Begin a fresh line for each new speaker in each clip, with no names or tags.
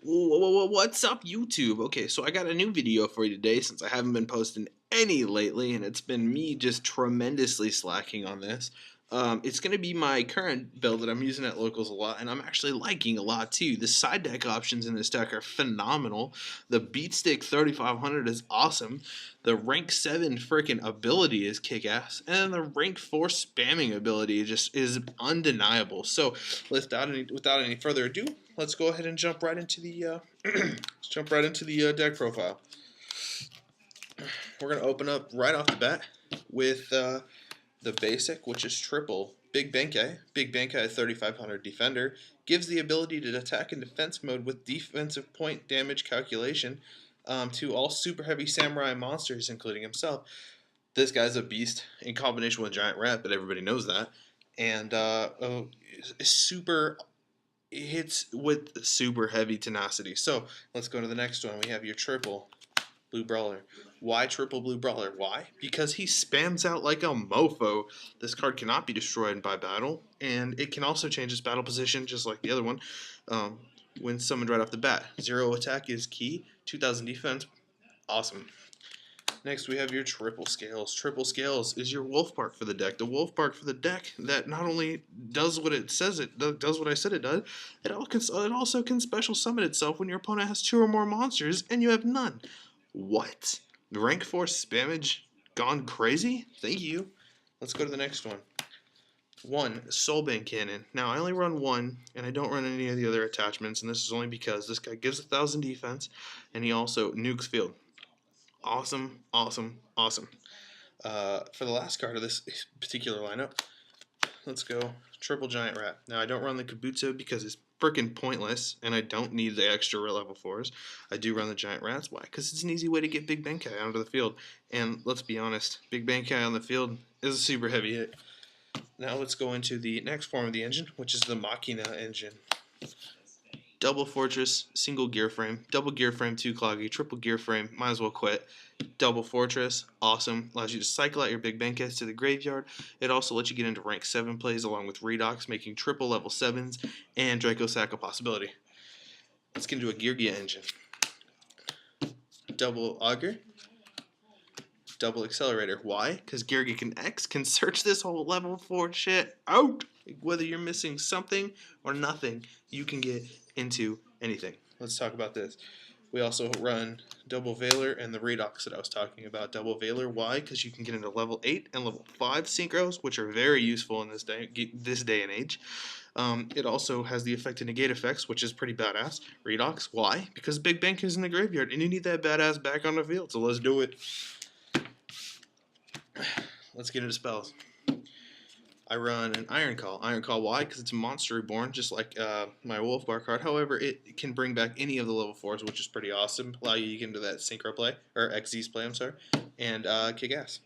What's up, YouTube? Okay, so I got a new video for you today since I haven't been posting any lately, and it's been me just tremendously slacking on this. It's going to be my current build that I'm using at locals a lot, and I'm actually liking a lot too. The side deck options in this deck are phenomenal. The Beatstick 3500 is awesome. The rank 7 freaking ability is kick-ass, and the rank 4 spamming ability just is undeniable. So, without any further ado, let's go ahead and jump right into the deck profile. We're gonna open up right off the bat with the basic, which is triple Big Benkei. Big Benkei 3500 defender gives the ability to attack in defense mode with defensive point damage calculation to all super heavy samurai monsters, including himself. This guy's a beast in combination with Giant Rat, but everybody knows that. And super hits with super heavy tenacity. So let's go to the next one. We have your triple Blue Brawler. Why triple Blue Brawler? Why? Because he spams out like a mofo. This card cannot be destroyed by battle, and it can also change its battle position just like the other one when summoned right off the bat. 0 attack is key, 2000 defense, awesome. Next, we have your Triple Scales. Triple Scales is your Wolf Park for the deck. The Wolf Park for the deck that not only does what it says it does, what I said it does, it also can special summon itself when your opponent has 2 or more monsters and you have none. What? Rank 4 spammage gone crazy? Thank you. Let's go to the next one. 1. Soulbane Cannon. Now, I only run 1, and I don't run any of the other attachments, and this is only because this guy gives 1000 defense, and he also nukes field. Awesome, awesome, awesome. For the last card of this particular lineup, let's go Triple Giant Rat. Now, I don't run the Kabuto because it's freaking pointless, and I don't need the extra level 4s. I do run the Giant Rats. Why? Because it's an easy way to get Big Benkei onto the field. And let's be honest, Big Benkei on the field is a super heavy hit. Now let's go into the next form of the engine, which is the Machina engine. Double Fortress, single gear frame, double gear frame, 2 cloggy, triple gear frame, might as well quit. Double Fortress, awesome, allows you to cycle out your Big Benkei to the graveyard. It also lets you get into rank 7 plays along with Redox, making triple level 7s, and Draco Sack a possibility. Let's get into a geargia engine. Double Augur, double Accelerator. Why? Because Geargia can search this whole level 4 shit out. Whether you're missing something or nothing, you can get into anything. Let's talk about this. We also run double Veiler and the Redox that I was talking about. Double Veiler, why? Because you can get into level 8 and level 5 synchros, which are very useful in this day and age. It also has the effect to negate effects, which is pretty badass. Redox, why? Because Big Benkei is in the graveyard, and you need that badass back on the field, so let's do it. Let's get into spells. I run an Iron Call. Iron Call, why? Because it's a monster reborn, just like my Wolf Bar card. However, it can bring back any of the level 4s, which is pretty awesome. Allow you to get into that Synchro play, or XZ's play, I'm sorry, and kick ass.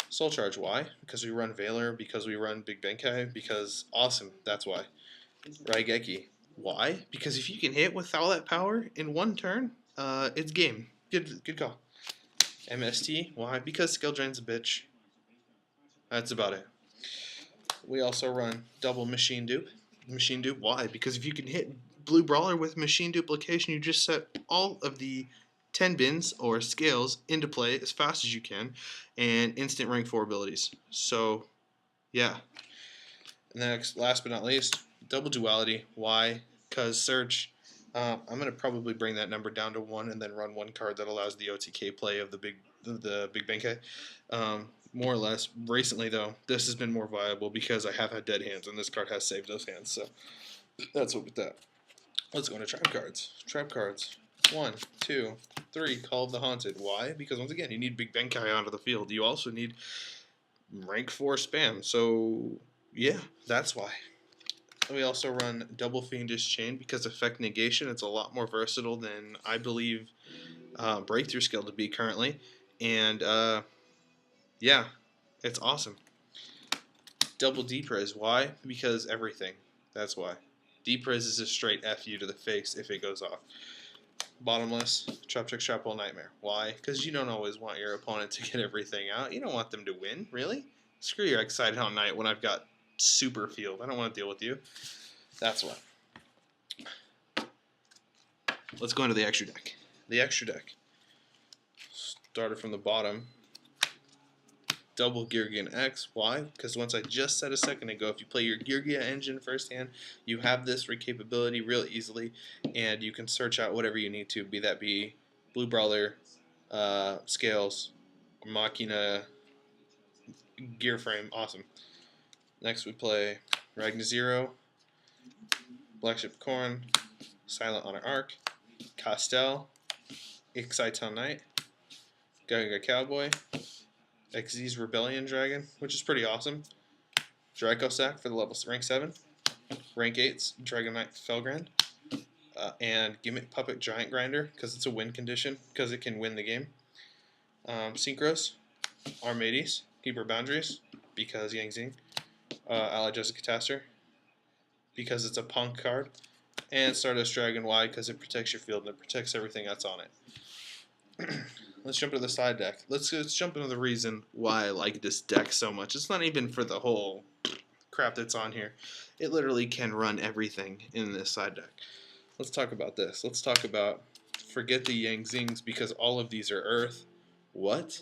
Soul Charge, why? Because we run Veiler, because we run Big Benkei, because awesome, that's why. Raigeki, why? Because if you can hit with all that power in one turn, it's game. Good call. MST, why? Because Skill Drain's a bitch. That's about it. We also run double Machine Dupe. Machine Dupe, why? Because if you can hit Blue Brawler with Machine Duplication, you just set all of the 10 bins or scales into play as fast as you can, and instant rank 4 abilities. So, yeah. Next, last but not least, double Duality. Why? Because Search. I'm going to probably bring that number down to 1 and then run 1 card that allows the OTK play of the Big Benkei. More or less. Recently, though, this has been more viable because I have had dead hands, and this card has saved those hands. So that's what with that. Let's go into trap cards. Trap cards. 1, 2, 3. Call of the Haunted. Why? Because once again, you need Big Benkei onto the field. You also need rank 4 spam. So yeah, that's why. We also run double Fiendish Chain because effect negation. It's a lot more versatile than I believe Breakthrough Skill to be currently, and yeah, it's awesome. Double Deprez. Why? Because everything. That's why. Deprez is a straight FU to the face if it goes off. Bottomless. Trap Trick Trap Hole Nightmare. Why? Because you don't always want your opponent to get everything out. You don't want them to win, really. Screw your Excited Hell Night when I've got super field. I don't want to deal with you. That's why. let's go into the extra deck. The extra deck started from the bottom. Double geargia and X. Why? Because once I just said a second ago, if you play your geargia engine firsthand, you have this capability real easily, and you can search out whatever you need to, be Blue Brawler, Scales, Machina, Gear Frame. Awesome. Next we play Ragnar Zero, Black Ship Corn, Silent Honor Arc, Castell, Exciton Knight, Gaga Cowboy, XZ's Rebellion Dragon, which is pretty awesome. Draco Sack for the level rank 7, rank 8's Dragon Knight Felgrand, and Gimmick Puppet Giant Grinder because it's a win condition because it can win the game. Synchros, Armades, Keeper Boundaries because Yang Zing, Allied Jessica Taster because it's a punk card, and Stardust Dragon Y because it protects your field and it protects everything that's on it. Let's jump into the side deck. Let's jump into the reason why I like this deck so much. It's not even for the whole crap that's on here. It literally can run everything in this side deck. Let's talk about this. Let's talk about, forget the Yang Zings because all of these are Earth. What?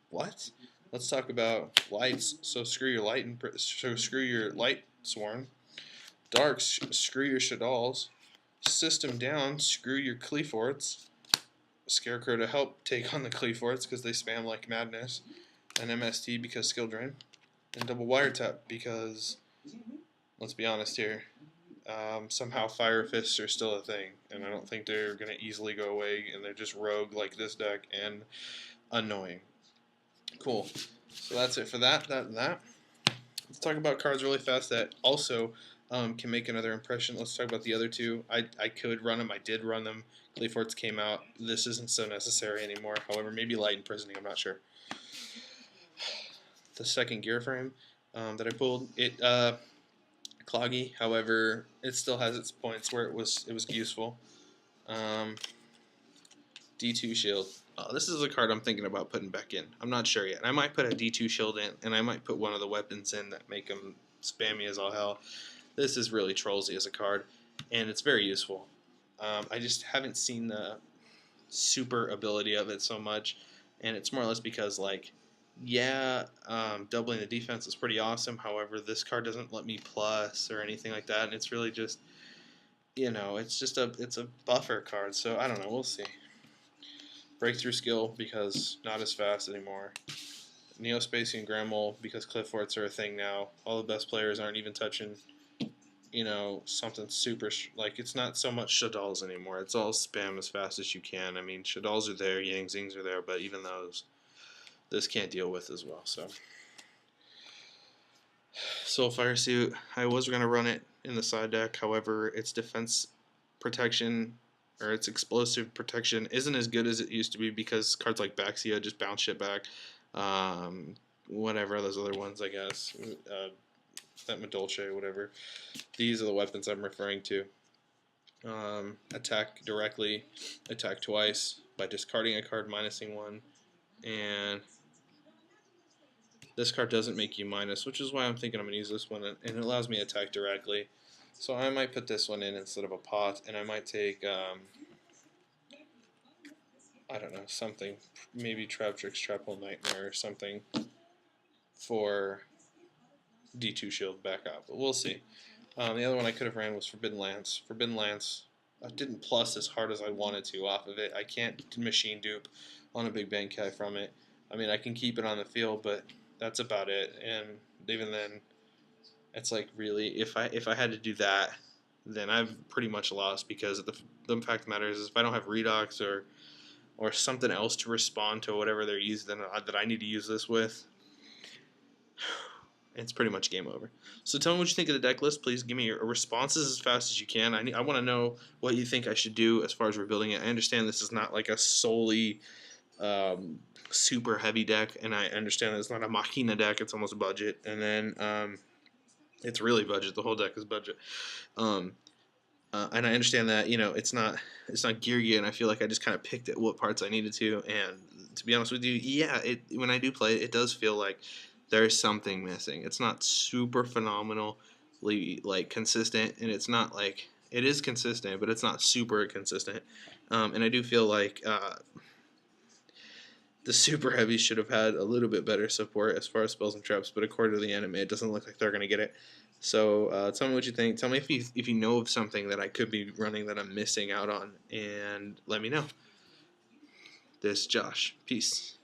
What? Let's talk about lights. So screw your light sworn. Darks, screw your Shaddolls. System down, screw your Cleaforts. Scarecrow to help take on the Cleaforts because they spam like madness. And MST because skill drain. And double wiretap because, let's be honest here, somehow Fire Fists are still a thing. And I don't think they're going to easily go away. And they're just rogue like this deck and annoying. Cool. So that's it for that, and that. Let's talk about cards really fast that also can make another impression. Let's talk about the other two. I could run them. I did run them. Cleaforts came out. This isn't so necessary anymore. However, maybe Light Imprisoning. I'm not sure. The second gear frame that I pulled, it cloggy. However, it still has its points where it was useful. D2 shield. This is a card I'm thinking about putting back in. I'm not sure yet. I might put a D2 shield in, and I might put one of the weapons in that make them spammy as all hell. This is really trollsy as a card, and it's very useful. I just haven't seen the super ability of it so much, and it's more or less because, like, yeah, doubling the defense is pretty awesome. However, this card doesn't let me plus or anything like that, and it's really just, you know, it's a buffer card. So I don't know. We'll see. Breakthrough skill because not as fast anymore. Neospacey and Grammel because Clifforts are a thing now. All the best players aren't even touching, you know, something super, like it's not so much Shaddolls anymore. It's all spam as fast as you can. I mean, Shaddolls are there, Yang Zings are there, but even those, this can't deal with as well. So, Soul Fire Suit, I was going to run it in the side deck. However, its defense protection or its explosive protection isn't as good as it used to be because cards like Baxia just bounce shit back. Whatever, those other ones, I guess. That Medolce, whatever. These are the weapons I'm referring to. Attack directly, attack twice by discarding a card, minusing one. And this card doesn't make you minus, which is why I'm thinking I'm going to use this one. And it allows me to attack directly. So I might put this one in instead of a pot, and I might take, I don't know, something, maybe Traptrix, Trap Hole Nightmare or something for D2 shield back up, but we'll see. The other one I could have ran was Forbidden Lance. Forbidden Lance, I didn't plus as hard as I wanted to off of it. I can't machine dupe on a Big Bang Kai from it. I mean, I can keep it on the field, but that's about it. And even then, it's like, really, if I had to do that, then I've pretty much lost because the fact of the matter is if I don't have Redox or something else to respond to whatever they're using that I need to use this with, it's pretty much game over. So tell me what you think of the deck list. Please give me your responses as fast as you can. I want to know what you think I should do as far as rebuilding it. I understand this is not like a solely super heavy deck, and I understand that it's not a machina deck. It's almost budget, and then it's really budget. The whole deck is budget. And I understand that, you know, it's not geargia, and I feel like I just kind of picked at what parts I needed to. And to be honest with you, yeah, when I do play it, it does feel like there's something missing. It's not super phenomenally like consistent, and it's not like It is consistent, but it's not super consistent. And I do feel like the super heavy should have had a little bit better support as far as spells and traps, but according to the anime, it doesn't look like they're going to get it. So tell me what you think. Tell me if you know of something that I could be running that I'm missing out on, and let me know. This is Josh. Peace.